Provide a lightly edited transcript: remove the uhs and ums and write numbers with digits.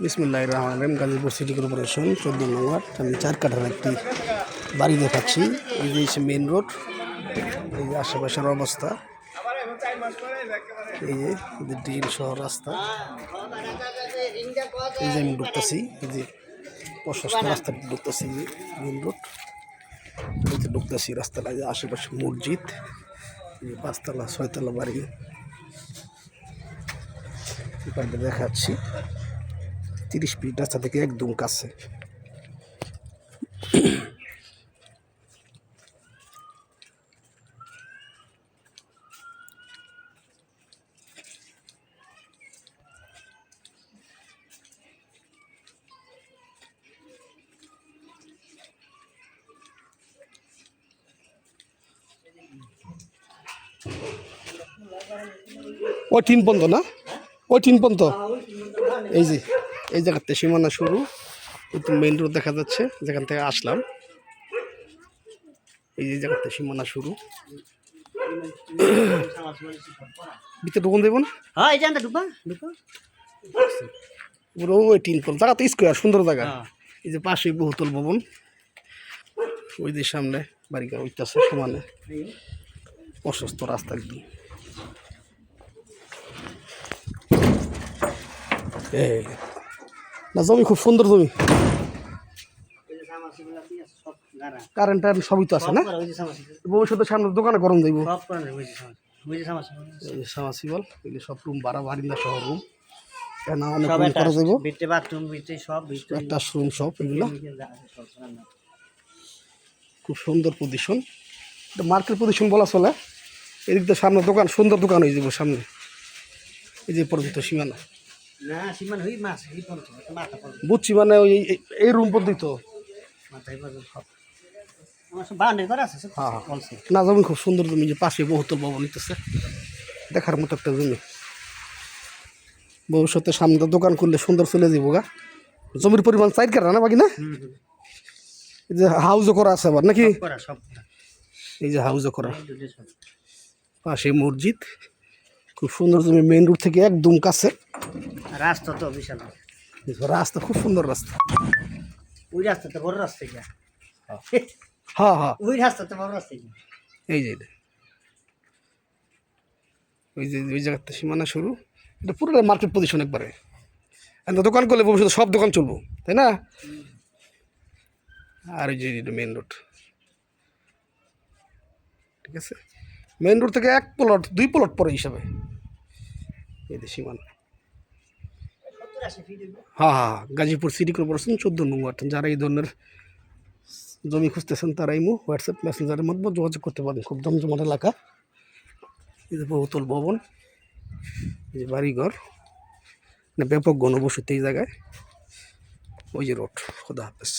বিসমিল্লাহির রহমানির রহিম। Gazipur city corporation 14 নং ওয়ার্ড। আমি 4 কাঠার একটি বাড়ি দেখাচ্ছি। এই যে মেন রোড, এই যে আশেপাশের অবস্থা, এই যে ডিল সহ রাস্তা, এই যে আমি ঢুকতেছি, এই যে প্রশস্ত রাস্তা ঢুকতেছি, মেন রোড এই যে ঢুকতেছি রাস্তাটা। যে আশেপাশে মসজিদ, 5তলা 6তলা বাড়ি দেখাচ্ছি। 30 ফিট রাস্তা থেকে একদম কাছে। ওই 3 পর্যন্ত না, ওই 3 পর্যন্ত, এই যে এই জায়গাতে সীমানা শুরু। মেইন রোড দেখা যাচ্ছে যেখান থেকে আসলাম। এই যে জায়গাতে সীমানা শুরু। ভিতরে ঢুকুন দেবো না? হ্যাঁ, এই জানতে ঢুকবা ঢুকো। পুরো ওই 3 পর্যন্ত জায়গাতে স্কোয়ার, সুন্দর জায়গা। এই যে পাশে বহুতল ভবন, ওই যে সামনে বাড়িঘর হইতেছে সমানে, প্রশস্ত রাস্তা একদম। এই না, জমি খুব সুন্দর জমি, কারেন্ট সবই তো আছে না? ভবিষ্যতে সামনে দোকানে গরম দেবো সামাসিবল, এগুলো সব রুম ভাড়া, বারিন্দা সহ রুম, অনেক করা যাবো, একটা রুম সব। এগুলো খুব সুন্দর পজিশন, এটা মার্কেট পজিশন বলা চলে। এদিক দিয়ে সামনে দোকান, সুন্দর দোকান হয়ে যাবো সামনে। এই যে পর্যন্ত সীমানা বুঝছি, মানে ওই এই রুম পর্যন্ত না। জমি খুব সুন্দর জমি, যে পাশে বহুতল ভবন নিতেছে, দেখার মতো একটা জমি। ভবিষ্যতে সামনে দোকান করলে সুন্দর চলে যাবো গা। জমির পরিমাণ 4 কাঠা না বাকি না? এই যে হাউজও করা আছে আবার নাকি? এই যে হাউজও করা, পাশে মসজিদ, খুব সুন্দর জমি, মেইন রোড থেকে একদম কাছে। রাস্তা তো বিশাল, রাস্তা খুব সুন্দর রাস্তা। ওই রাস্তাতে বড় রাস্তা গিয়া। হ্যাঁ হ্যাঁ, ওই রাস্তাতে বড় রাস্তা গিয়া। এই যে ওই জায়গাতে সীমানা শুরু। এটা পুরো মার্কেট পজিশন একবারে। দোকান করলে ভবিষ্যতে সব দোকান চলবো, তাই না? আর ওই যে মেন রোড, ঠিক আছে। মেন রোড থেকে 1 প্লট 2 প্লট পরে হিসাবে এই যে সীমানা। হ্যাঁ হ্যাঁ, গাজীপুর সিটি কর্পোরেশন 14 নং ওয়ার্ড। যারা এই ধরনের জমি খুঁজতেছেন তারা ইমো, হোয়াটসঅ্যাপ, মেসেঞ্জারের মাধ্যমে যোগাযোগ করতে পারেন। খুব জমজমাট এলাকা। এই যে বহুতল ভবন, এই যে বাড়িঘর, ব্যাপক ঘনবসতি এই জায়গায়। ওই যে রোড। খোদা হাফেজ।